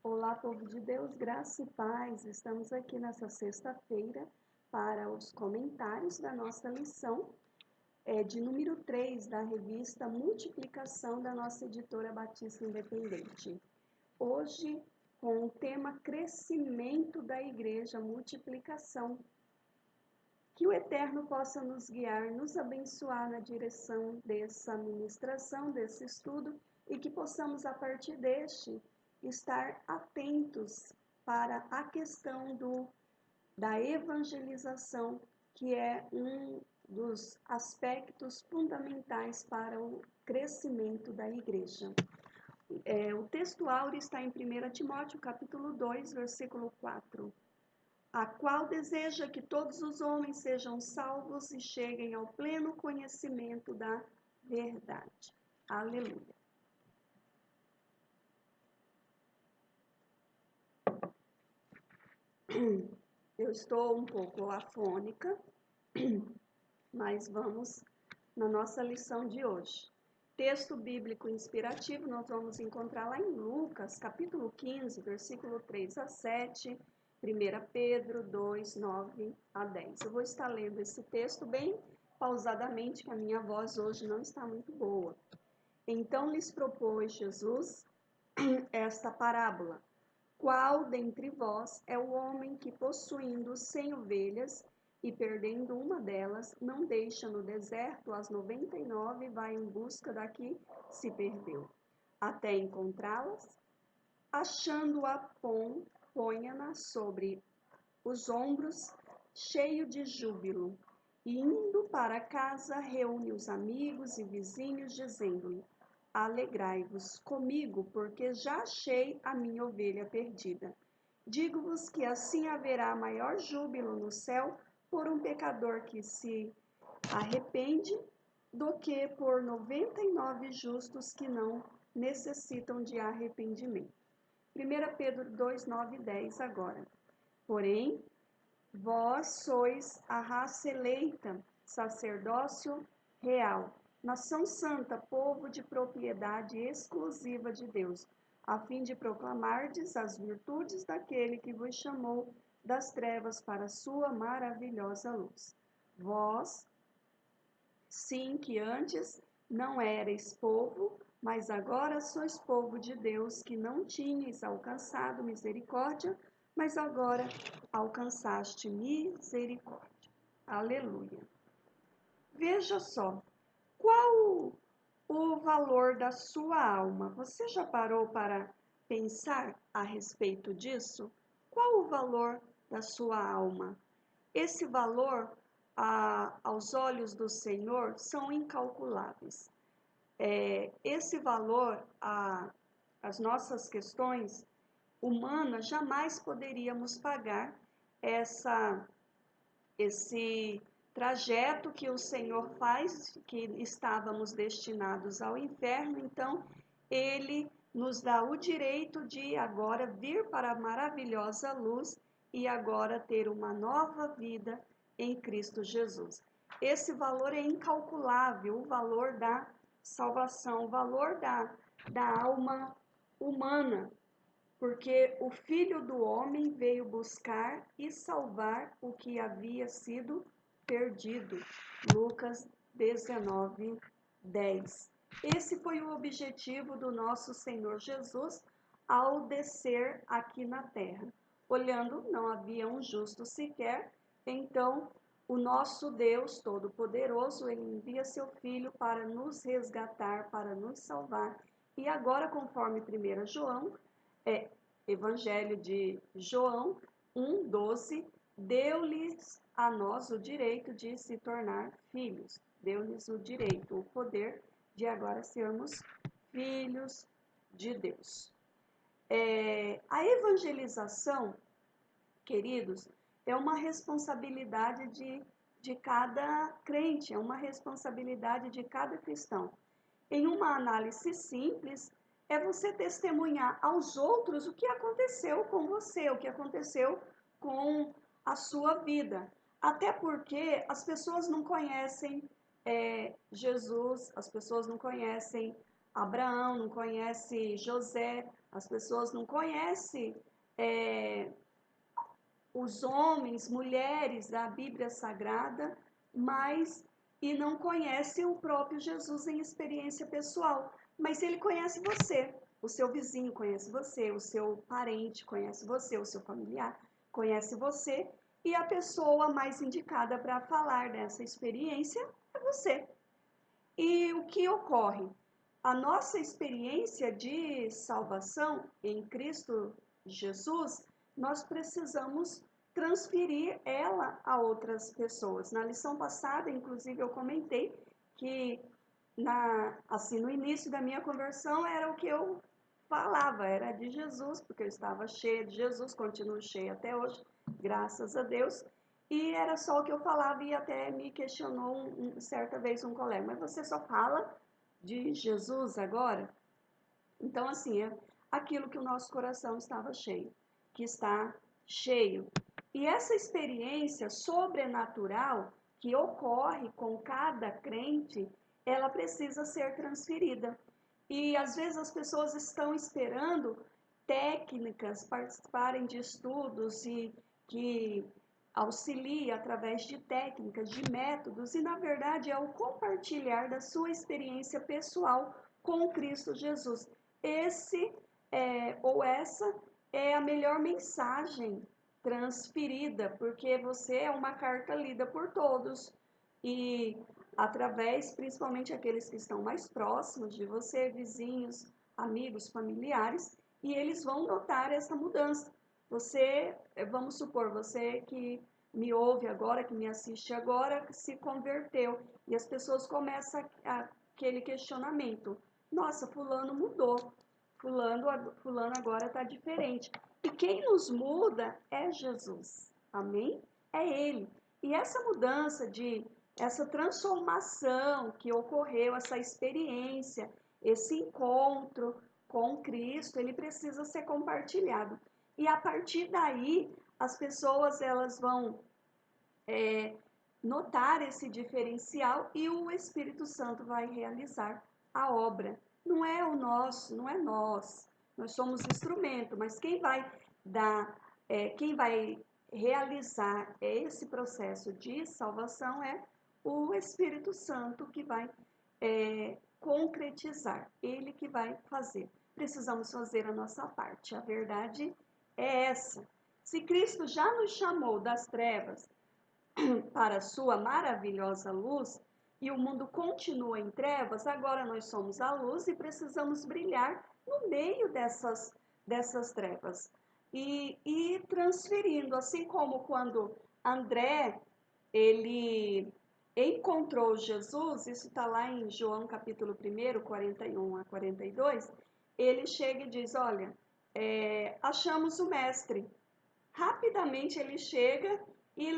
Olá, povo de Deus, graça e paz. Estamos aqui nessa sexta-feira para os comentários da nossa lição de número 3 da revista Multiplicação da nossa editora Batista Independente. Hoje, com o tema Crescimento da Igreja, Multiplicação. Que o Eterno possa nos guiar, nos abençoar na direção dessa ministração, desse estudo, e que possamos, a partir deste, estar atentos para a questão da evangelização, que é um dos aspectos fundamentais para o crescimento da igreja. O texto áureo está em 1 Timóteo, capítulo 2, versículo 4. A qual deseja que todos os homens sejam salvos e cheguem ao pleno conhecimento da verdade. Aleluia. Eu estou um pouco afônica, mas vamos na nossa lição de hoje. Texto bíblico inspirativo nós vamos encontrar lá em Lucas, capítulo 15, versículo 3 a 7, 1 Pedro 2, 9 a 10. Eu vou estar lendo esse texto bem pausadamente, que a minha voz hoje não está muito boa. Então lhes propôs Jesus esta parábola. Qual dentre vós é o homem que, possuindo 100 ovelhas e perdendo uma delas, não deixa no deserto as 99 e vai em busca da que se perdeu, até encontrá-las? Achando-a, ponha-na sobre os ombros, cheio de júbilo, e indo para casa, reúne os amigos e vizinhos, dizendo-lhe: Alegrai-vos comigo, porque já achei a minha ovelha perdida. Digo-vos que assim haverá maior júbilo no céu por um pecador que se arrepende do que por 99 justos que não necessitam de arrependimento. 1 Pedro 2, 9 e 10 agora. Porém, vós sois a raça eleita, sacerdócio real, nação santa, povo de propriedade exclusiva de Deus, a fim de proclamardes as virtudes daquele que vos chamou das trevas para a sua maravilhosa luz. Vós, sim, que antes não erais povo, mas agora sois povo de Deus, que não tinhais alcançado misericórdia, mas agora alcançaste misericórdia. Aleluia. Veja só, qual o valor da sua alma? Você já parou para pensar a respeito disso? Qual o valor da sua alma? Esse valor, aos olhos do Senhor, são incalculáveis. Esse valor, as nossas questões humanas, jamais poderíamos pagar esse trajeto que o Senhor faz, que estávamos destinados ao inferno. Então, Ele nos dá o direito de agora vir para a maravilhosa luz e agora ter uma nova vida em Cristo Jesus. Esse valor é incalculável, o valor da salvação, o valor da alma humana, porque o Filho do Homem veio buscar e salvar o que havia sido perdido. Lucas 19, 10. Esse foi o objetivo do nosso Senhor Jesus ao descer aqui na terra. Olhando, não havia um justo sequer, então o nosso Deus Todo-Poderoso, Ele envia seu Filho para nos resgatar, para nos salvar. E agora, conforme 1 João, Evangelho de João 1:12, deu-lhes a nós o direito de se tornar filhos. Deu-lhes o direito, o poder de agora sermos filhos de Deus. A evangelização, queridos, é uma responsabilidade de cada crente, é uma responsabilidade de cada cristão. Em uma análise simples, é você testemunhar aos outros o que aconteceu com você, o que aconteceu com a sua vida. Até porque as pessoas não conhecem Jesus, as pessoas não conhecem Abraão, não conhecem José, As pessoas não conhecem os homens, mulheres da Bíblia Sagrada, mas e não conhecem o próprio Jesus em experiência pessoal. Mas ele conhece você, o seu vizinho conhece você, o seu parente conhece você, o seu familiar conhece você, e a pessoa mais indicada para falar dessa experiência é você. E o que ocorre? A nossa experiência de salvação em Cristo Jesus, nós precisamos transferir ela a outras pessoas. Na lição passada, inclusive, eu comentei que assim, no início da minha conversão era o que eu falava, era de Jesus, porque eu estava cheia de Jesus, continuo cheia até hoje, graças a Deus. E era só o que eu falava e até me questionou certa vez um colega, mas você só fala de Jesus agora? Então, assim, é aquilo que o nosso coração estava cheio, que está cheio. E essa experiência sobrenatural que ocorre com cada crente, ela precisa ser transferida. E às vezes as pessoas estão esperando técnicas, participarem de estudos e que auxilia através de técnicas, de métodos, e na verdade é o compartilhar da sua experiência pessoal com Cristo Jesus. Essa é a melhor mensagem transferida, porque você é uma carta lida por todos e através, principalmente aqueles que estão mais próximos de você, vizinhos, amigos, familiares, e eles vão notar essa mudança. Você, vamos supor, você que me ouve agora, que me assiste agora, se converteu e as pessoas começam aquele questionamento: nossa, fulano mudou, fulano agora está diferente. E quem nos muda é Jesus, amém? É Ele. E essa mudança essa transformação que ocorreu, essa experiência, esse encontro com Cristo, ele precisa ser compartilhado. E a partir daí, as pessoas elas vão notar esse diferencial e o Espírito Santo vai realizar a obra. Não é o nosso, não é nós. Nós somos instrumento, mas quem vai realizar esse processo de salvação é o Espírito Santo que vai concretizar, ele que vai fazer. Precisamos fazer a nossa parte. A verdade é essa. Se Cristo já nos chamou das trevas para a sua maravilhosa luz e o mundo continua em trevas, agora nós somos a luz e precisamos brilhar no meio dessas trevas. E transferindo, assim como quando André, ele encontrou Jesus, isso está lá em João capítulo 1, 41 a 42, ele chega e diz, olha, achamos o mestre. Rapidamente ele chega e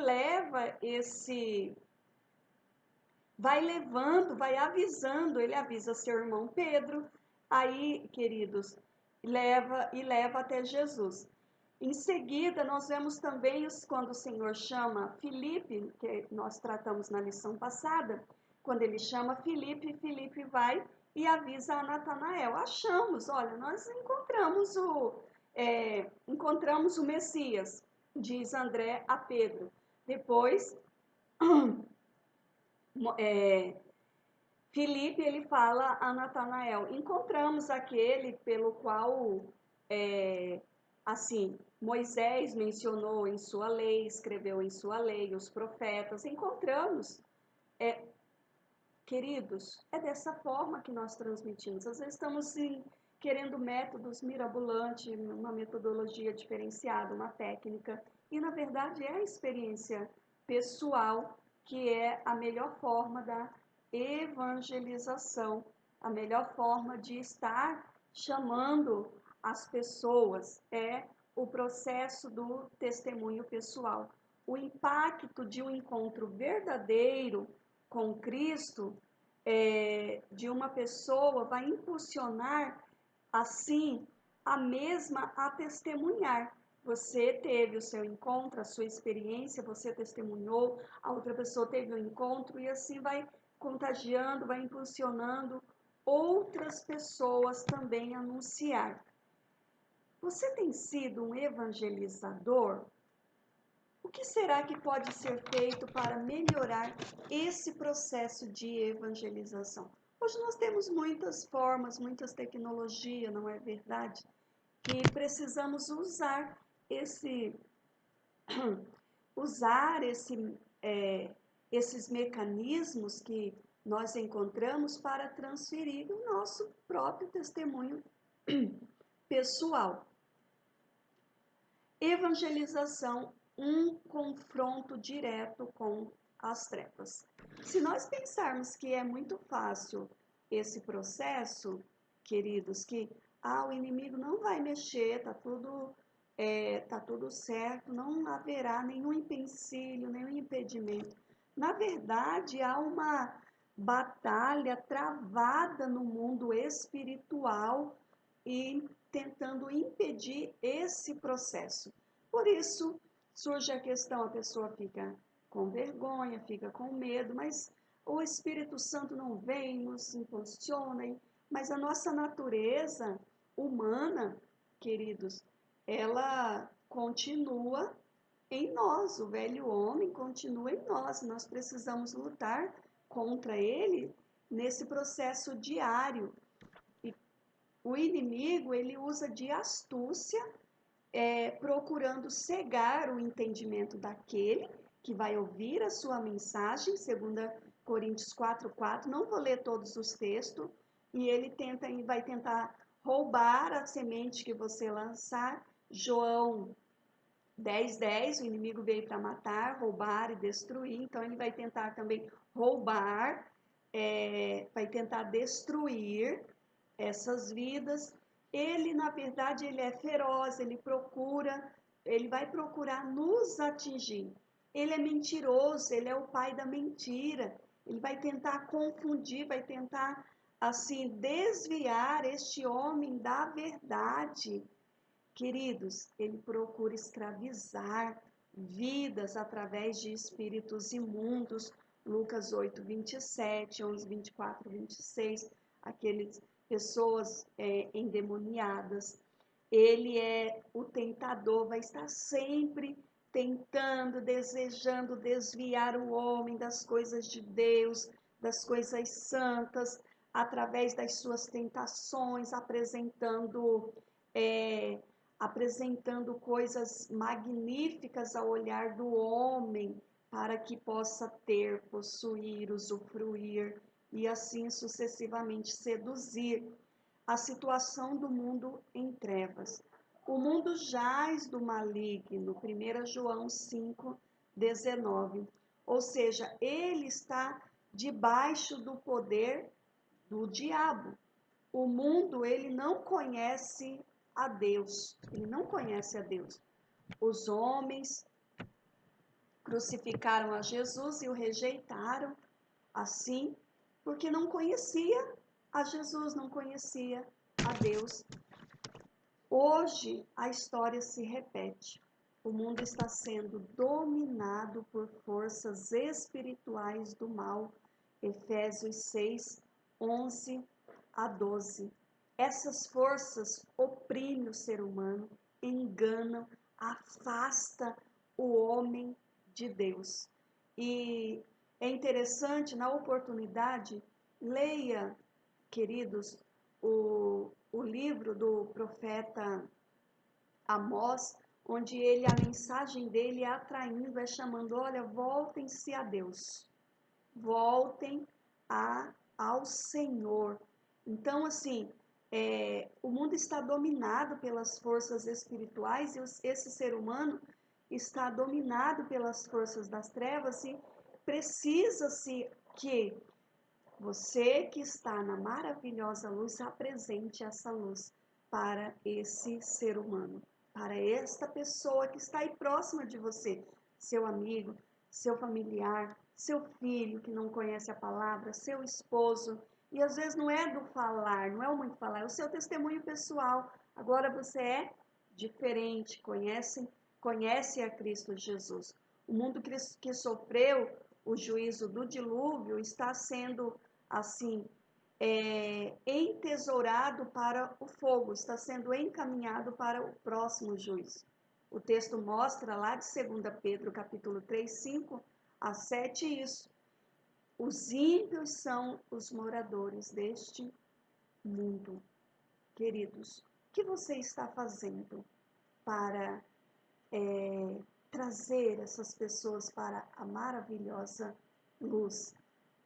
vai levando, vai avisando, ele avisa seu irmão Pedro, aí, queridos, leva até Jesus. Em seguida, nós vemos também quando o Senhor chama Filipe, que nós tratamos na lição passada, quando ele chama Filipe, Filipe vai e avisa a Natanael. Achamos, olha, nós encontramos o Messias, diz André a Pedro. Depois, Filipe, ele fala a Natanael, encontramos aquele pelo qual, assim, Moisés mencionou em sua lei, escreveu em sua lei, os profetas, encontramos. Queridos, é dessa forma que nós transmitimos. Às vezes estamos querendo métodos mirabolantes, uma metodologia diferenciada, uma técnica, e na verdade é a experiência pessoal que é a melhor forma da evangelização, a melhor forma de estar chamando as pessoas, é o processo do testemunho pessoal. O impacto de um encontro verdadeiro com Cristo, de uma pessoa, vai impulsionar, assim, a mesma a testemunhar. Você teve o seu encontro, a sua experiência, você testemunhou, a outra pessoa teve o encontro, e assim vai contagiando, vai impulsionando outras pessoas também a anunciar. Você tem sido um evangelizador? O que será que pode ser feito para melhorar esse processo de evangelização? Hoje nós temos muitas formas, muitas tecnologias, não é verdade? Que precisamos usar esses mecanismos que nós encontramos para transferir o nosso próprio testemunho pessoal. Evangelização, um confronto direto com as trevas. Se nós pensarmos que é muito fácil esse processo, queridos, que o inimigo não vai mexer, tá tudo certo, não haverá nenhum empecilho, nenhum impedimento. Na verdade, há uma batalha travada no mundo espiritual e tentando impedir esse processo. Por isso, surge a questão, a pessoa fica com vergonha, fica com medo, mas o Espírito Santo não vem, nos impulsiona, mas a nossa natureza humana, queridos, ela continua em nós, o velho homem continua em nós, nós precisamos lutar contra ele nesse processo diário. O inimigo, ele usa de astúcia, procurando cegar o entendimento daquele que vai ouvir a sua mensagem, 2 Coríntios 4:4, não vou ler todos os textos, e ele vai tentar roubar a semente que você lançar. João 10:10, o inimigo veio para matar, roubar e destruir, então ele vai tentar também roubar, vai tentar destruir essas vidas. Ele, na verdade, ele é feroz, ele vai procurar nos atingir. Ele é mentiroso, ele é o pai da mentira. Ele vai tentar confundir, vai tentar, assim, desviar este homem da verdade. Queridos, ele procura escravizar vidas através de espíritos imundos. Lucas 8:27, 11:24, 26, aqueles pessoas endemoniadas. Ele é o tentador, vai estar sempre tentando, desejando desviar o homem das coisas de Deus, das coisas santas, através das suas tentações, apresentando coisas magníficas ao olhar do homem, para que possa ter, possuir, usufruir, e assim sucessivamente seduzir a situação do mundo em trevas. O mundo jaz do maligno, 1 João 5:19. Ou seja, ele está debaixo do poder do diabo. O mundo, ele não conhece a Deus, ele não conhece a Deus. Os homens crucificaram a Jesus e o rejeitaram, assim, porque não conhecia a Jesus, não conhecia a Deus. Hoje a história se repete. O mundo está sendo dominado por forças espirituais do mal. Efésios 6:11-12. Essas forças oprimem o ser humano, enganam, afastam o homem de Deus. E é interessante, na oportunidade, leia, queridos, o livro do profeta Amós, onde a mensagem dele é atraindo, é chamando, olha, voltem-se a Deus, voltem ao Senhor. Então, assim, o mundo está dominado pelas forças espirituais e esse ser humano está dominado pelas forças das trevas e precisa-se que você que está na maravilhosa luz apresente essa luz para esse ser humano, para esta pessoa que está aí próxima de você, seu amigo, seu familiar, seu filho que não conhece a palavra, seu esposo. E às vezes não é do falar, não é o muito falar, é o seu testemunho pessoal. Agora você é diferente, conhece a Cristo Jesus. O mundo que sofreu o juízo do dilúvio está sendo, assim, entesourado para o fogo, está sendo encaminhado para o próximo juízo. O texto mostra lá de 2 Pedro, capítulo 3, 5 a 7, isso. Os ímpios são os moradores deste mundo. Queridos, o que você está fazendo para trazer essas pessoas para a maravilhosa luz?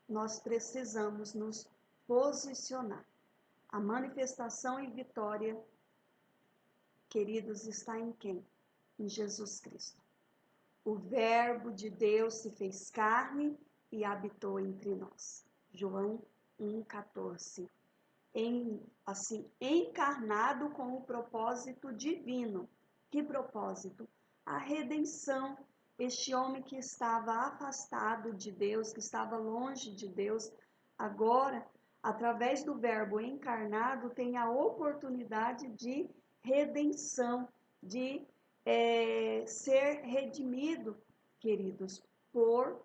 Nós precisamos nos posicionar. A manifestação e vitória, queridos, está em quem? Em Jesus Cristo. O Verbo de Deus se fez carne e habitou entre nós. João 1,14. Assim, encarnado com o propósito divino. Que propósito? A redenção. Este homem que estava afastado de Deus, que estava longe de Deus, agora, através do Verbo encarnado, tem a oportunidade de redenção, de ser redimido, queridos, por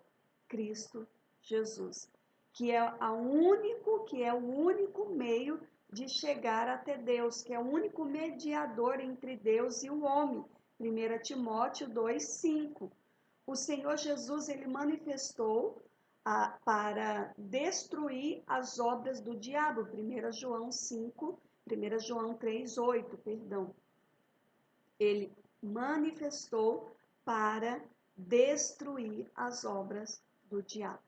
Cristo Jesus, que é o único meio de chegar até Deus, que é o único mediador entre Deus e o homem. 1 Timóteo 2,5. O Senhor Jesus, ele manifestou para destruir as obras do diabo. 1 João 3,8, perdão. Ele manifestou para destruir as obras do diabo.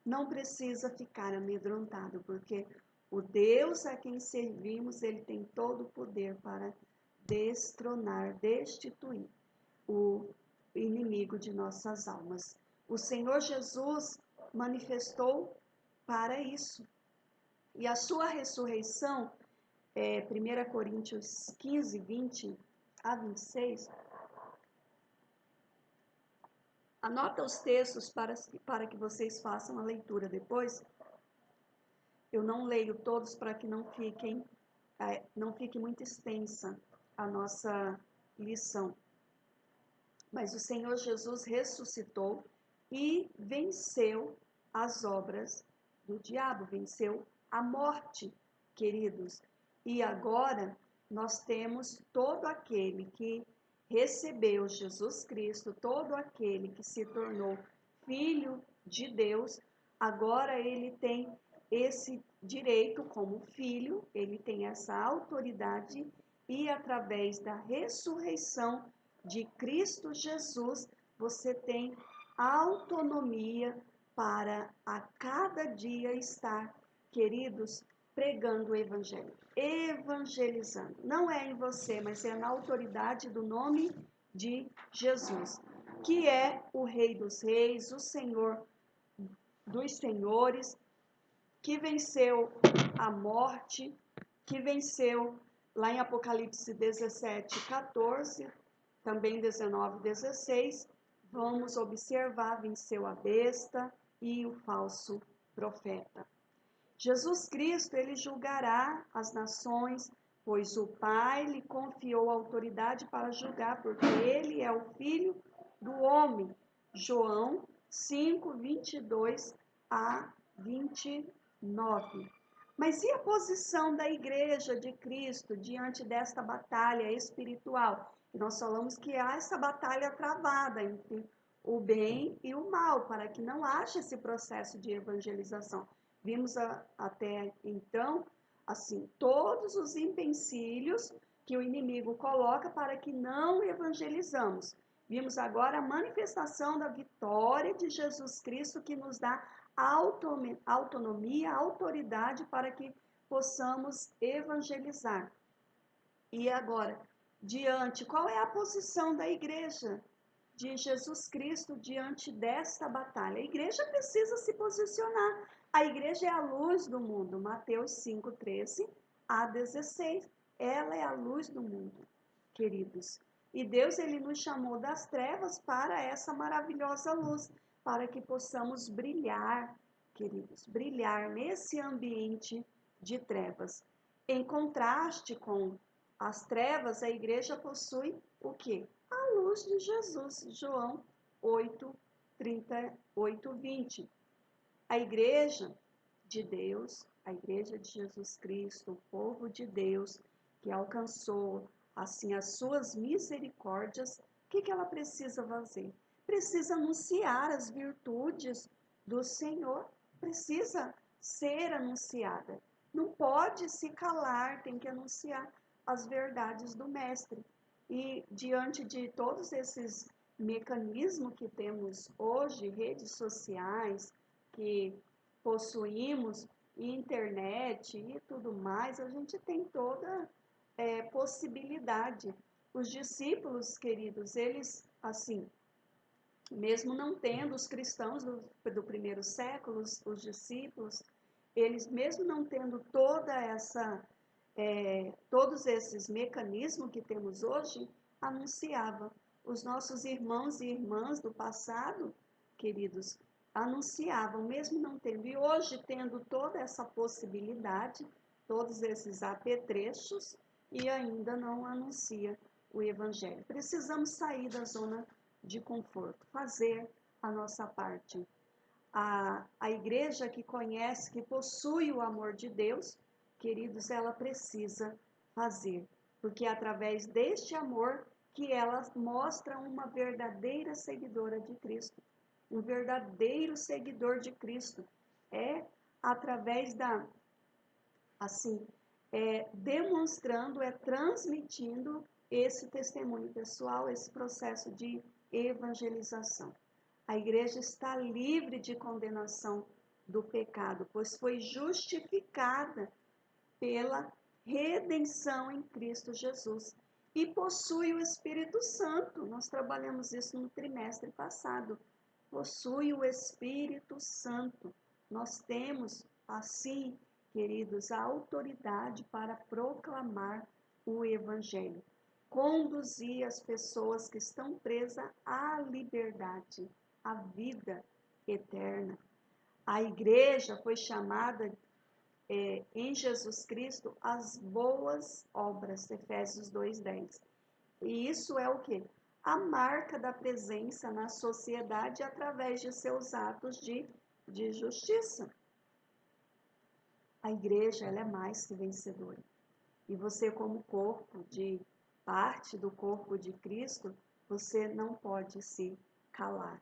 Não precisa ficar amedrontado, porque o Deus a quem servimos, ele tem todo o poder para destronar, destituir o inimigo de nossas almas. O Senhor Jesus manifestou para isso. E a sua ressurreição, 1 Coríntios 15, 20 a 26, anota os textos para que vocês façam a leitura depois. Eu não leio todos para que não fique muito extensa a nossa lição. Mas o Senhor Jesus ressuscitou e venceu as obras do diabo, venceu a morte, queridos. E agora nós temos todo aquele que recebeu Jesus Cristo, todo aquele que se tornou filho de Deus, agora ele tem esse direito como filho, ele tem essa autoridade e através da ressurreição de Cristo Jesus, você tem autonomia para a cada dia estar, queridos, pregando o evangelho, evangelizando. Não é em você, mas é na autoridade do nome de Jesus, que é o Rei dos Reis, o Senhor dos Senhores, que venceu a morte, que venceu lá em Apocalipse 17, 14, também 19, 16, vamos observar, venceu a besta e o falso profeta. Jesus Cristo, ele julgará as nações, pois o Pai lhe confiou a autoridade para julgar, porque ele é o Filho do homem. João 5, 22 a 29. Mas e a posição da Igreja de Cristo diante desta batalha espiritual? Nós falamos que há essa batalha travada entre o bem e o mal, para que não haja esse processo de evangelização. Vimos até então, assim, todos os empecilhos que o inimigo coloca para que não evangelizamos. Vimos agora a manifestação da vitória de Jesus Cristo, que nos dá autonomia, autoridade para que possamos evangelizar. E agora, qual é a posição da igreja de Jesus Cristo diante desta batalha? A igreja precisa se posicionar. A igreja é a luz do mundo. Mateus 5, 13 a 16. Ela é a luz do mundo, queridos. E Deus, ele nos chamou das trevas para essa maravilhosa luz, para que possamos brilhar, queridos, brilhar nesse ambiente de trevas. Em contraste com as trevas, a igreja possui o quê? A luz de Jesus. João 8, 38, 20. A igreja de Deus, a Igreja de Jesus Cristo, o povo de Deus, que alcançou, assim, as suas misericórdias, o que ela precisa fazer? Precisa anunciar as virtudes do Senhor, precisa ser anunciada. Não pode se calar, tem que anunciar as verdades do Mestre. E diante de todos esses mecanismos que temos hoje, redes sociais, que possuímos, internet e tudo mais, a gente tem toda possibilidade. Os discípulos, queridos, eles, assim, mesmo não tendo os cristãos do primeiro século, os discípulos, eles mesmo não tendo todos esses mecanismos que temos hoje, anunciavam. Os nossos irmãos e irmãs do passado, queridos, anunciavam, mesmo não tendo. E hoje, tendo toda essa possibilidade, todos esses apetrechos, e ainda não anuncia o Evangelho. Precisamos sair da zona de conforto, fazer a nossa parte. A igreja que conhece, que possui o amor de Deus, queridos, ela precisa fazer, porque é através deste amor que ela mostra uma verdadeira seguidora de Cristo, um verdadeiro seguidor de Cristo. É através demonstrando, transmitindo esse testemunho pessoal, esse processo de evangelização. A igreja está livre de condenação do pecado, pois foi justificada pela redenção em Cristo Jesus e possui o Espírito Santo. Nós trabalhamos isso no trimestre passado. Possui o Espírito Santo. Nós temos, assim, queridos, a autoridade para proclamar o Evangelho, conduzir as pessoas que estão presas à liberdade, à vida eterna. A igreja foi chamada em Jesus Cristo as boas obras, Efésios 2:10. E isso é o quê? A marca da presença na sociedade através de seus atos de justiça. A igreja, ela é mais que vencedora. E você, como parte do corpo de Cristo, você não pode se calar.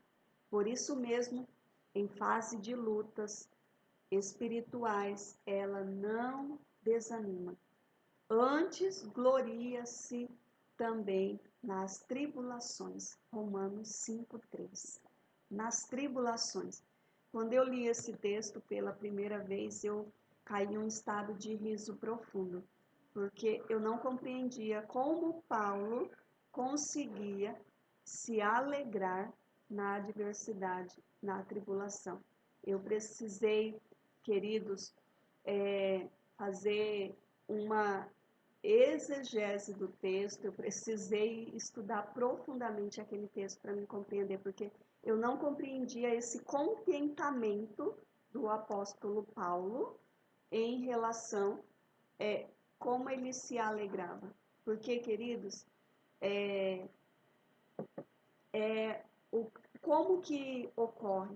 Por isso mesmo, em fase de lutas espirituais, ela não desanima. Antes, gloria-se também nas tribulações. Romanos 5:3. Nas tribulações. Quando eu li esse texto pela primeira vez, eu caí em um estado de riso profundo, porque eu não compreendia como Paulo conseguia se alegrar na adversidade, na tribulação. Eu precisei, queridos, fazer uma exegese do texto, eu precisei estudar profundamente aquele texto para me compreender, porque eu não compreendia esse contentamento do apóstolo Paulo em relação como ele se alegrava. Porque, queridos, como que ocorre?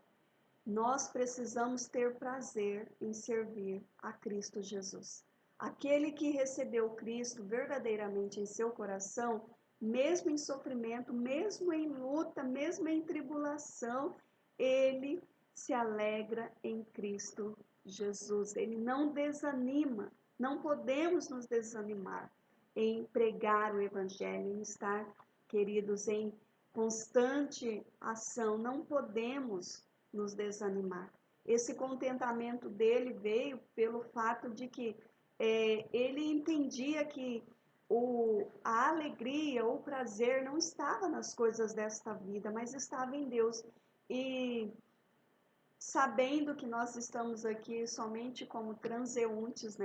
Nós precisamos ter prazer em servir a Cristo Jesus. Aquele que recebeu Cristo verdadeiramente em seu coração, mesmo em sofrimento, mesmo em luta, mesmo em tribulação, ele se alegra em Cristo Jesus. Ele não desanima. Não podemos nos desanimar em pregar o Evangelho, em estar, queridos, em constante ação. Não podemos nos desanimar. Esse contentamento dele veio pelo fato de que ele entendia que a alegria, o prazer não estava nas coisas desta vida, mas estava em Deus. E sabendo que nós estamos aqui somente como transeuntes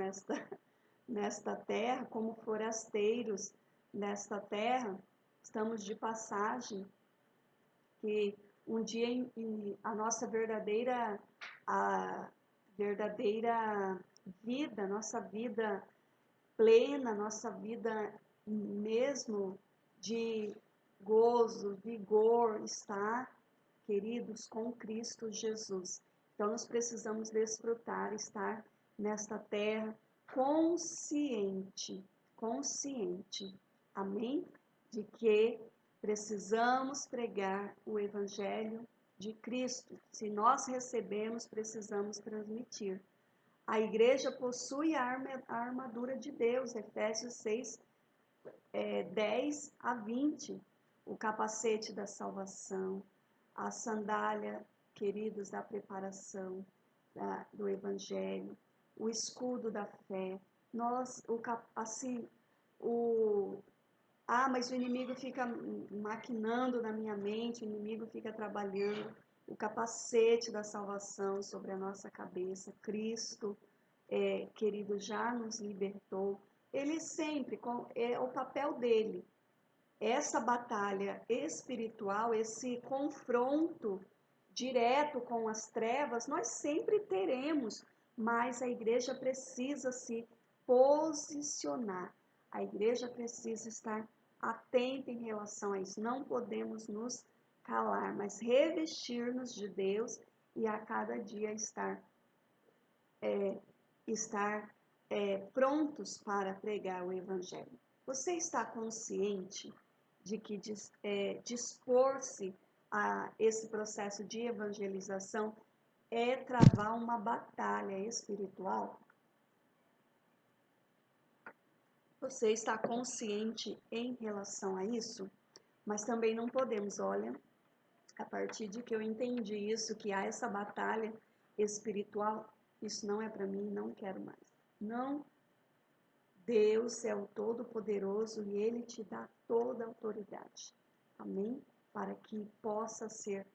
nesta terra, como forasteiros nesta terra, estamos de passagem, que um dia a nossa verdadeira vida, nossa vida plena, nossa vida mesmo de gozo, vigor, está, queridos, com Cristo Jesus. Então, nós precisamos desfrutar, estar nesta terra, consciente, amém? De que precisamos pregar o Evangelho de Cristo. Se nós recebemos, precisamos transmitir. A igreja possui a armadura de Deus, Efésios 6, 10 a 20. O capacete da salvação, a sandália, queridos, da preparação do Evangelho, o escudo da fé. Mas o inimigo fica maquinando na minha mente, o inimigo fica trabalhando. O capacete da salvação sobre a nossa cabeça. Cristo, querido, já nos libertou. Ele sempre, é o papel dele. Essa batalha espiritual, esse confronto direto com as trevas, nós sempre teremos, mas a igreja precisa se posicionar. A igreja precisa estar atenta em relação a isso. Não podemos nos calar, mas revestir-nos de Deus e a cada dia estar prontos para pregar o Evangelho. Você está consciente de que dispor-se a esse processo de evangelização é travar uma batalha espiritual? Você está consciente em relação a isso? Mas também não podemos, olha, a partir de que eu entendi isso, que há essa batalha espiritual, isso não é para mim, não quero mais. Não, Deus é o Todo-Poderoso e Ele te dá toda a autoridade. Amém? Para que possa ser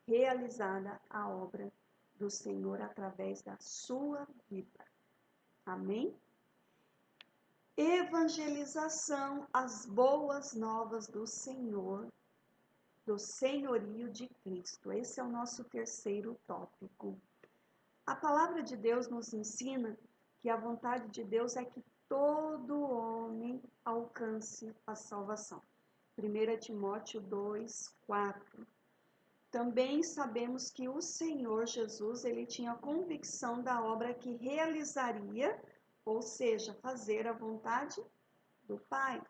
realizada a obra do Senhor através da sua vida. Amém? Evangelização, as boas novas do Senhor, do senhorio de Cristo. Esse é o nosso terceiro tópico. A palavra de Deus nos ensina que a vontade de Deus é que todo homem alcance a salvação. 1 Timóteo 2, 4. Também sabemos que o Senhor Jesus, ele tinha convicção da obra que realizaria, ou seja, fazer a vontade do Pai.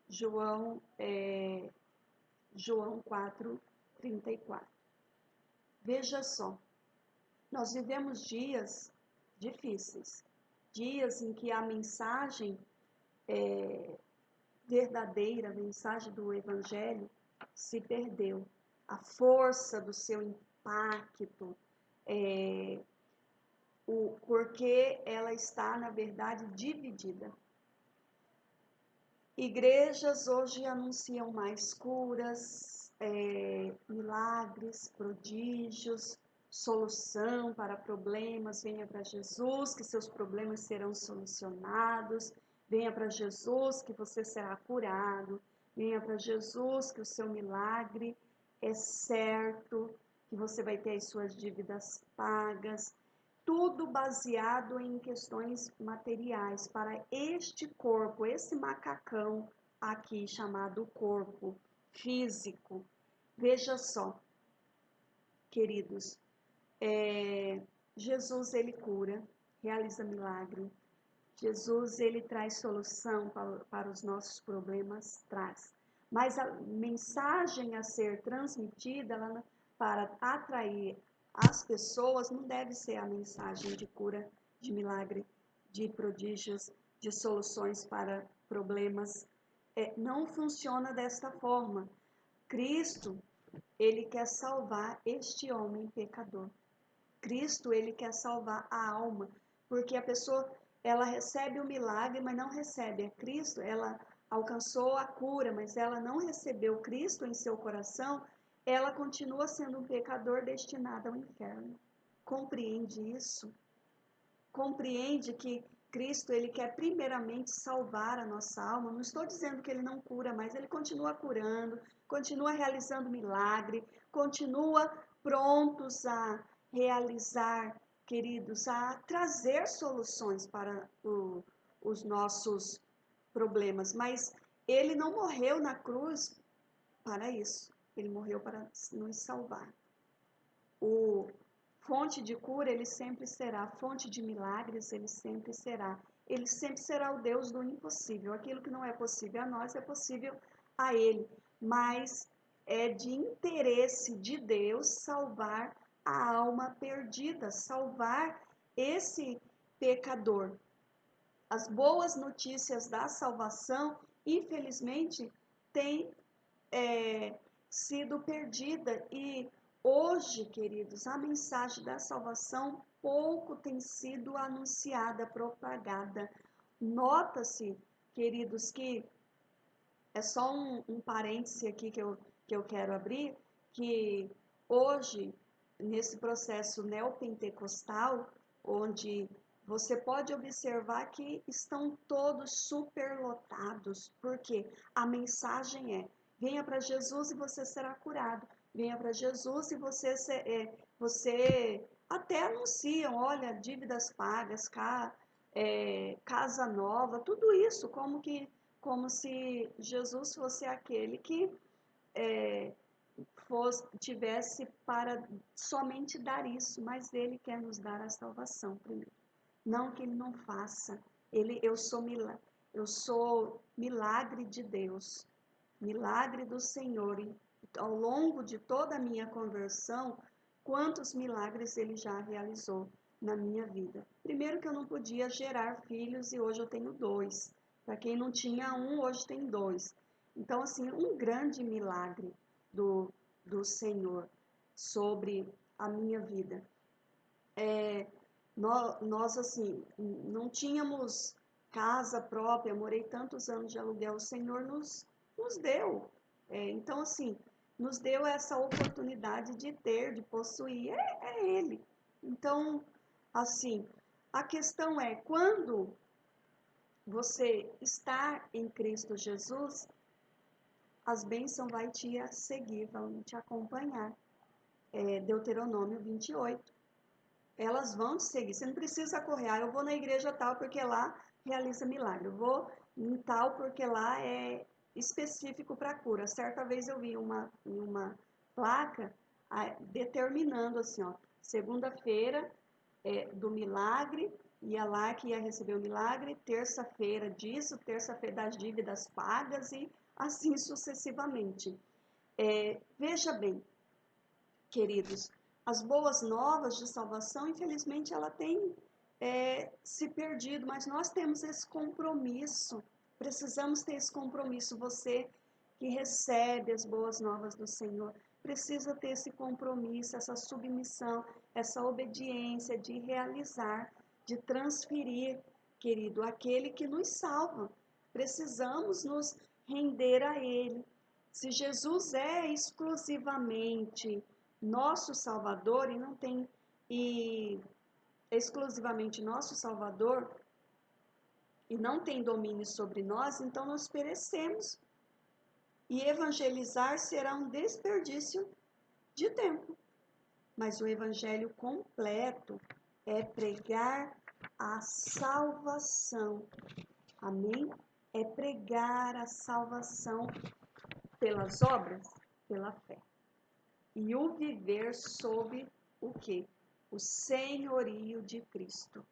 João 4, 34. Veja só, nós vivemos dias difíceis, dias em que a mensagem verdadeira, a mensagem do Evangelho se perdeu. A força do seu impacto, porque ela está, na verdade, dividida. Igrejas hoje anunciam mais curas, milagres, prodígios, solução para problemas. Venha para Jesus que seus problemas serão solucionados. Venha para Jesus que você será curado. Venha para Jesus que o seu milagre é certo, que você vai ter as suas dívidas pagas. Tudo baseado em questões materiais para este corpo, esse macacão aqui chamado corpo físico. Veja só, queridos, Jesus, ele cura, realiza milagre. Jesus, ele traz solução para os nossos problemas, traz. Mas a mensagem a ser transmitida para atrair as pessoas não deve ser a mensagem de cura, de milagre, de prodígios, de soluções para problemas. Não funciona desta forma. Cristo, ele quer salvar este homem pecador. Cristo, ele quer salvar a alma, porque a pessoa, ela recebe o milagre, mas não recebe a Cristo. Ela alcançou a cura, mas ela não recebeu Cristo em seu coração. Ela continua sendo um pecador destinado ao inferno. Compreende isso? Compreende que Cristo, ele quer primeiramente salvar a nossa alma. Não estou dizendo que ele não cura, mas ele continua curando, continua realizando milagre, continua prontos a realizar, queridos, a trazer soluções para os nossos problemas. Mas ele não morreu na cruz para isso. Ele morreu para nos salvar. O Fonte de cura, ele sempre será. Fonte de milagres, ele sempre será. Ele sempre será o Deus do impossível. Aquilo que não é possível a nós é possível a ele. Mas é de interesse de Deus salvar a alma perdida, salvar esse pecador. As boas notícias da salvação, infelizmente, têm sido perdida. E hoje, queridos, a mensagem da salvação pouco tem sido anunciada, propagada. Nota-se, queridos, que é só um parêntese aqui que eu quero abrir, que hoje, nesse processo neopentecostal, onde você pode observar que estão todos superlotados, porque a mensagem é: venha para Jesus e você será curado. Venha para Jesus e você até anunciam, olha, dívidas pagas, casa nova, tudo isso, como se Jesus fosse aquele que tivesse para somente dar isso, mas ele quer nos dar a salvação primeiro. Não que ele não faça. Eu sou milagre de Deus, milagre do Senhor. E ao longo de toda a minha conversão, quantos milagres ele já realizou na minha vida. Primeiro que eu não podia gerar filhos e hoje eu tenho 2. Para quem não tinha um, hoje tem 2. Então, assim, um grande milagre do Senhor sobre a minha vida. Nós, assim, não tínhamos casa própria, morei tantos anos de aluguel, o Senhor nos deu. Então, assim, nos deu essa oportunidade de ter, de possuir, é Ele. Então, assim, a questão é, quando você está em Cristo Jesus, as bênçãos vão te seguir, vão te acompanhar. Deuteronômio 28. Elas vão te seguir. Você não precisa correr. Eu vou na igreja tal porque lá realiza milagre. Eu vou em tal porque lá é específico para cura. Certa vez eu vi uma placa determinando assim, ó, segunda-feira do milagre, ia lá que ia receber o milagre, terça-feira disso, terça-feira das dívidas pagas e assim sucessivamente. Veja bem, queridos, as boas novas de salvação, infelizmente, ela tem se perdido, mas nós temos esse compromisso, precisamos ter esse compromisso. Você que recebe as boas novas do Senhor, precisa ter esse compromisso, essa submissão, essa obediência de realizar, de transferir, querido, aquele que nos salva. Precisamos nos render a Ele. Se Jesus é exclusivamente nosso Salvador e exclusivamente nosso Salvador e não tem domínio sobre nós, então nós perecemos. E evangelizar será um desperdício de tempo. Mas o evangelho completo é pregar a salvação. Amém? É pregar a salvação pelas obras, pela fé. E o viver sob o quê? O senhorio de Cristo.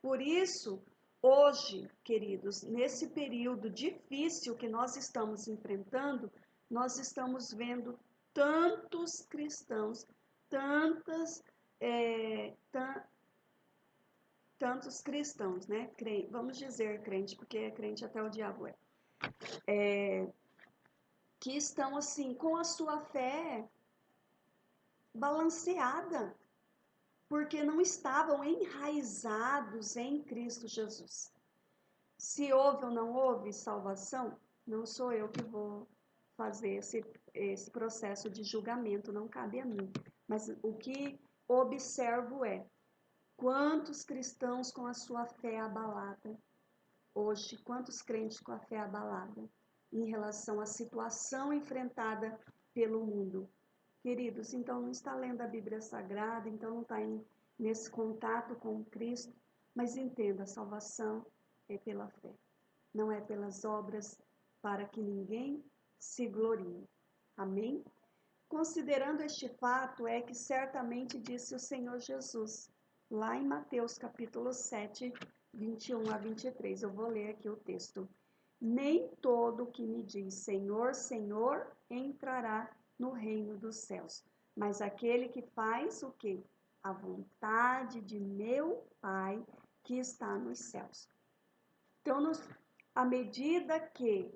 Por isso, hoje, queridos, nesse período difícil que nós estamos enfrentando, nós estamos vendo tantos cristãos, tantos cristãos, né? Vamos dizer crente, porque crente até o diabo que estão assim, com a sua fé balanceada, porque não estavam enraizados em Cristo Jesus. Se houve ou não houve salvação, não sou eu que vou fazer esse processo de julgamento, não cabe a mim. Mas o que observo é quantos cristãos com a sua fé abalada, hoje, quantos crentes com a fé abalada em relação à situação enfrentada pelo mundo. Queridos, então não está lendo a Bíblia Sagrada, então não está nesse contato com Cristo, mas entenda, a salvação é pela fé, não é pelas obras, para que ninguém se glorie. Amém? Considerando este fato, é que certamente disse o Senhor Jesus, lá em Mateus capítulo 7, 21 a 23. Eu vou ler aqui o texto. Nem todo que me diz Senhor, Senhor, entrará no reino dos céus, mas aquele que faz o quê? A vontade de meu Pai que está nos céus. Então, à medida que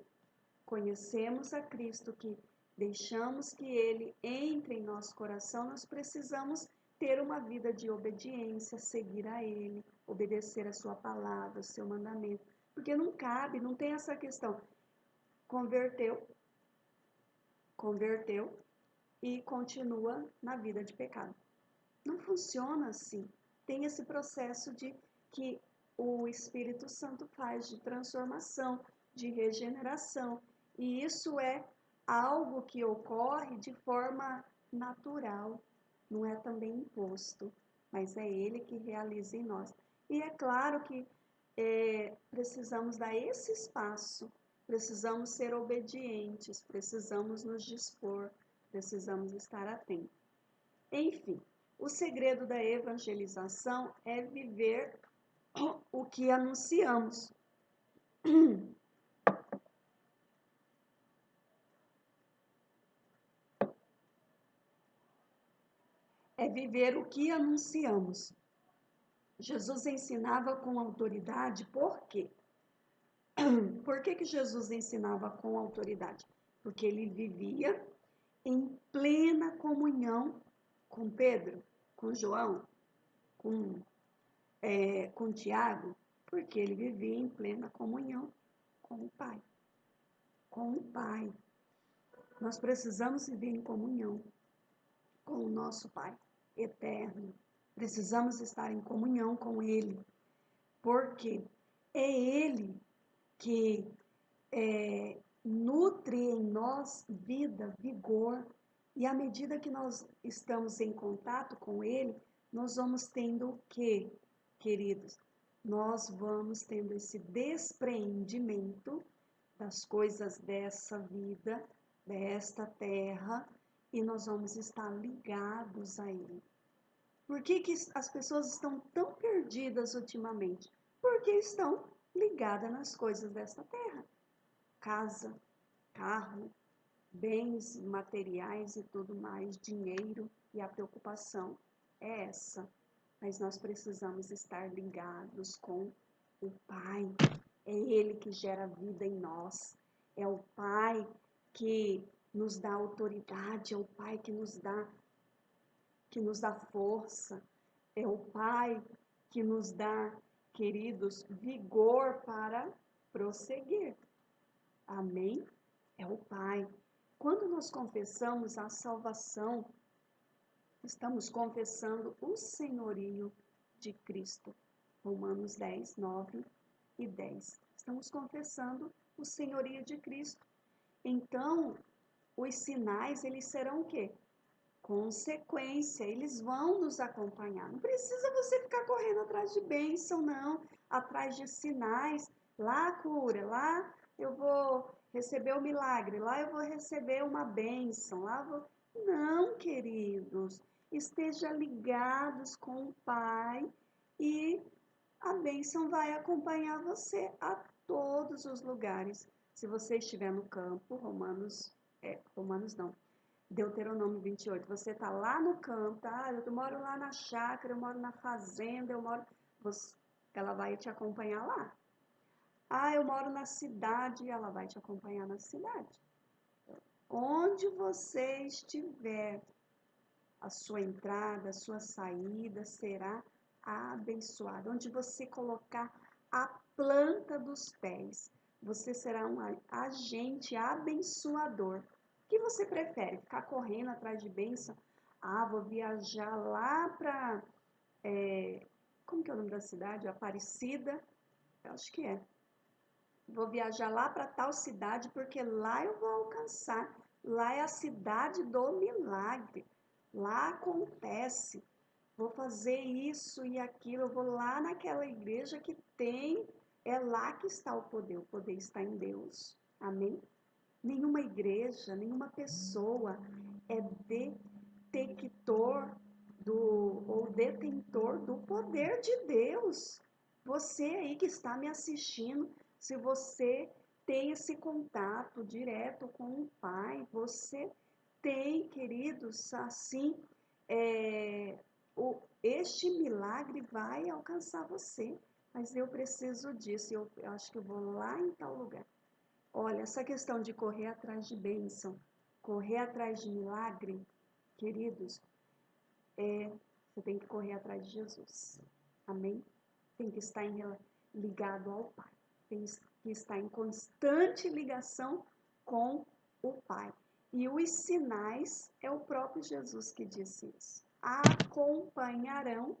conhecemos a Cristo, que deixamos que Ele entre em nosso coração, nós precisamos ter uma vida de obediência, seguir a Ele, obedecer a Sua palavra, o seu mandamento. Porque não cabe, não tem essa questão. Converteu e continua na vida de pecado. Não funciona assim. Tem esse processo de que o Espírito Santo faz de transformação, de regeneração. E isso é algo que ocorre de forma natural, não é também imposto, mas é Ele que realiza em nós. E é claro que precisamos dar esse espaço, precisamos ser obedientes, precisamos nos dispor, precisamos estar atentos. Enfim, o segredo da evangelização é viver o que anunciamos. É viver o que anunciamos. Jesus ensinava com autoridade, por quê? Por que Jesus ensinava com autoridade? Porque ele vivia em plena comunhão com Pedro, com João, com Tiago, porque ele vivia em plena comunhão com o Pai. Com o Pai. Nós precisamos viver em comunhão com o nosso Pai eterno. Precisamos estar em comunhão com Ele, porque é Ele que nutre em nós vida, vigor, e à medida que nós estamos em contato com Ele, nós vamos tendo o quê, queridos? Nós vamos tendo esse despreendimento das coisas dessa vida, desta terra, e nós vamos estar ligados a Ele. Por que as pessoas estão tão perdidas ultimamente? Porque estão ligadas nas coisas desta terra. Casa, carro, bens materiais e tudo mais, dinheiro, e a preocupação é essa. Mas nós precisamos estar ligados com o Pai. É Ele que gera vida em nós. É o Pai que nos dá autoridade, é o Pai que nos dá força, é o Pai que nos dá, queridos, vigor para prosseguir. Amém? É o Pai. Quando nós confessamos a salvação, estamos confessando o senhorio de Cristo. Romanos 10, 9 e 10. Estamos confessando o senhorio de Cristo. Então, os sinais, eles serão o quê? Consequência, eles vão nos acompanhar. Não precisa você ficar correndo atrás de bênção, não. Atrás de sinais. Lá a cura, lá eu vou receber o milagre, lá eu vou receber uma bênção. Não, queridos. Esteja ligados com o Pai e a bênção vai acompanhar você a todos os lugares. Se você estiver no campo, Romanos não, Deuteronômio 28, você está lá no campo, eu moro lá na chácara, eu moro na fazenda, ela vai te acompanhar lá. Eu moro na cidade, ela vai te acompanhar na cidade. Onde você estiver, a sua entrada, a sua saída será abençoada. Onde você colocar a planta dos pés, você será um agente abençoador. O que você prefere? Ficar correndo atrás de bênção? Vou viajar lá para... como que é o nome da cidade? Aparecida? Eu acho que é. Vou viajar lá para tal cidade porque lá eu vou alcançar. Lá é a cidade do milagre. Lá acontece. Vou fazer isso e aquilo. Eu vou lá naquela igreja que tem. É lá que está o poder. O poder está em Deus. Amém? Nenhuma igreja, nenhuma pessoa, é detector ou detentor do poder de Deus. Você aí que está me assistindo, se você tem esse contato direto com o Pai, você tem, queridos, assim, este milagre vai alcançar você. Mas eu preciso disso, eu acho que eu vou lá em tal lugar. Olha, essa questão de correr atrás de bênção, correr atrás de milagre, queridos, você tem que correr atrás de Jesus. Amém? Tem que estar ligado ao Pai. Tem que estar em constante ligação com o Pai. E os sinais, é o próprio Jesus que disse isso. Acompanharão.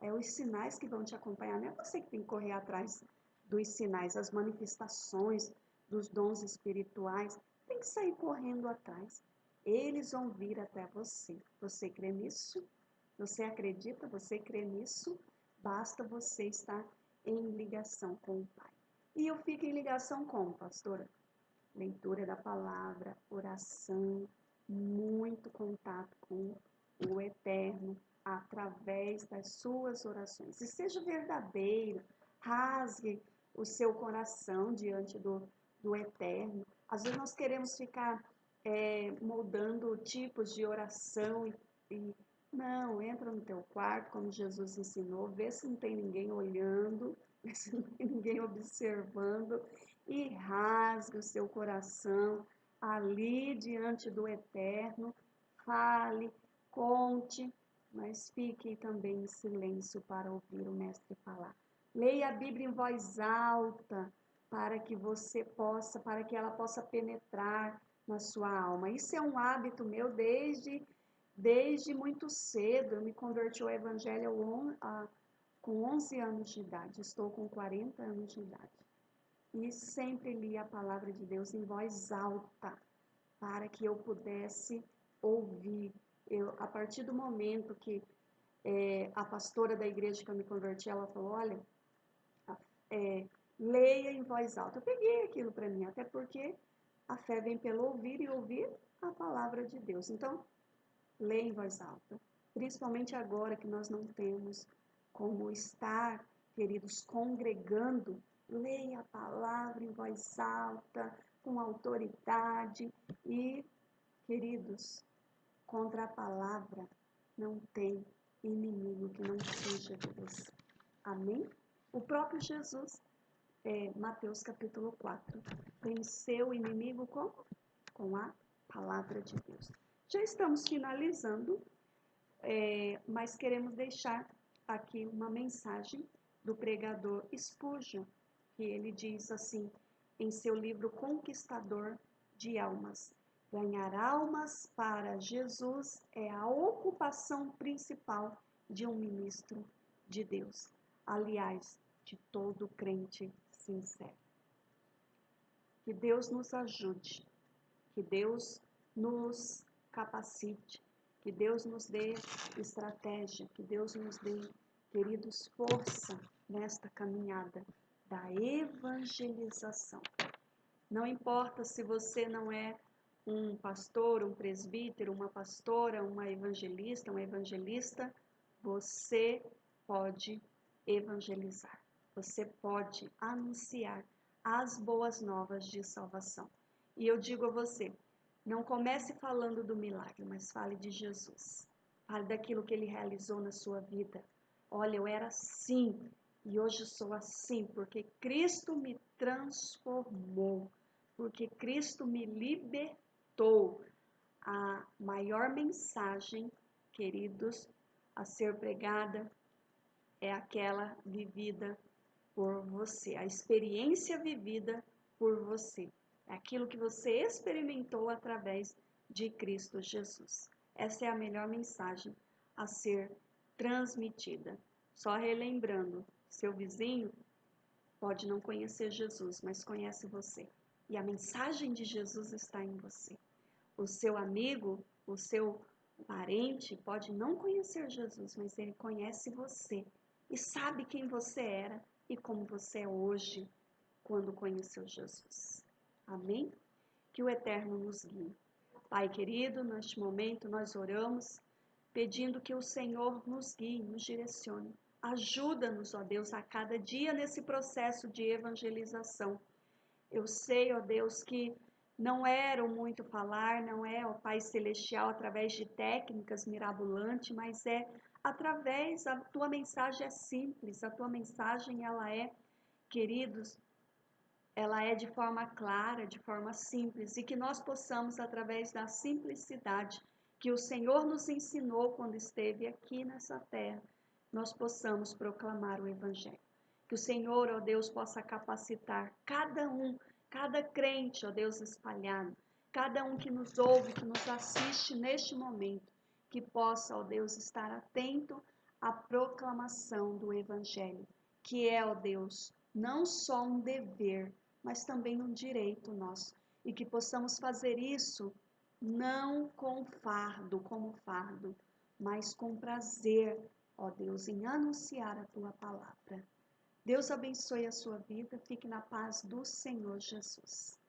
É os sinais que vão te acompanhar. Não é você que tem que correr atrás dos sinais, as manifestações dos dons espirituais. Tem que sair correndo atrás. Eles vão vir até você. Você crê nisso? Você acredita? Você crê nisso? Basta você estar em ligação com o Pai. E eu fico em ligação com, pastora? Leitura da palavra, oração, muito contato com o Eterno através das suas orações. E seja verdadeiro, rasgue o seu coração diante do Eterno. Às vezes nós queremos ficar moldando tipos de oração e não, entra no teu quarto, como Jesus ensinou, vê se não tem ninguém olhando, vê se não tem ninguém observando e rasgue o seu coração ali diante do Eterno, fale, conte, mas fique também em silêncio para ouvir o Mestre falar. Leia a Bíblia em voz alta para que para que ela possa penetrar na sua alma. Isso é um hábito meu desde muito cedo. Eu me converti ao Evangelho com 11 anos de idade. Estou com 40 anos de idade. E sempre li a palavra de Deus em voz alta, para que eu pudesse ouvir. A partir do momento que a pastora da igreja que eu me converti, ela falou, olha, leia em voz alta. Eu peguei aquilo para mim, até porque a fé vem pelo ouvir e ouvir a palavra de Deus. Então, leia em voz alta, principalmente agora que nós não temos como estar, queridos, congregando. Leia a palavra em voz alta, com autoridade e, queridos, contra a palavra não tem inimigo que não seja de você. Amém? O próprio Jesus, Mateus capítulo 4, venceu o inimigo com a palavra de Deus. Já estamos finalizando, mas queremos deixar aqui uma mensagem do pregador Spurgeon, que ele diz assim, em seu livro Conquistador de Almas: ganhar almas para Jesus é a ocupação principal de um ministro de Deus. Aliás, de todo crente sincero. Que Deus nos ajude, que Deus nos capacite, que Deus nos dê estratégia, que Deus nos dê, queridos, força nesta caminhada da evangelização. Não importa se você não é um pastor, um presbítero, uma pastora, uma evangelista, um evangelista, você pode evangelizar. Você pode anunciar as boas novas de salvação. E eu digo a você, não comece falando do milagre, mas fale de Jesus. Fale daquilo que ele realizou na sua vida. Olha, eu era assim e hoje sou assim porque Cristo me transformou, porque Cristo me libertou. A maior mensagem, queridos, a ser pregada é aquela vivida por você, a experiência vivida por você. É aquilo que você experimentou através de Cristo Jesus. Essa é a melhor mensagem a ser transmitida. Só relembrando, seu vizinho pode não conhecer Jesus, mas conhece você. E a mensagem de Jesus está em você. O seu amigo, o seu parente pode não conhecer Jesus, mas ele conhece você e sabe quem você era e como você é hoje quando conheceu Jesus. Amém? Que o Eterno nos guie. Pai querido, neste momento nós oramos, pedindo que o Senhor nos guie, nos direcione. Ajuda-nos, ó Deus, a cada dia nesse processo de evangelização. Eu sei, ó Deus, que não era o muito falar, não é, ó Pai Celestial, através de técnicas mirabolantes, mas é através, a tua mensagem é simples, a tua mensagem, ela é, queridos, ela é de forma clara, de forma simples, e que nós possamos, através da simplicidade que o Senhor nos ensinou quando esteve aqui nessa terra, nós possamos proclamar o Evangelho. Que o Senhor, ó Deus, possa capacitar cada crente, ó Deus, espalhado, cada um que nos ouve, que nos assiste neste momento, que possa, ó Deus, estar atento à proclamação do Evangelho, que é, ó Deus, não só um dever, mas também um direito nosso, e que possamos fazer isso não com fardo, como fardo, mas com prazer, ó Deus, em anunciar a tua palavra. Deus abençoe a sua vida, fique na paz do Senhor Jesus.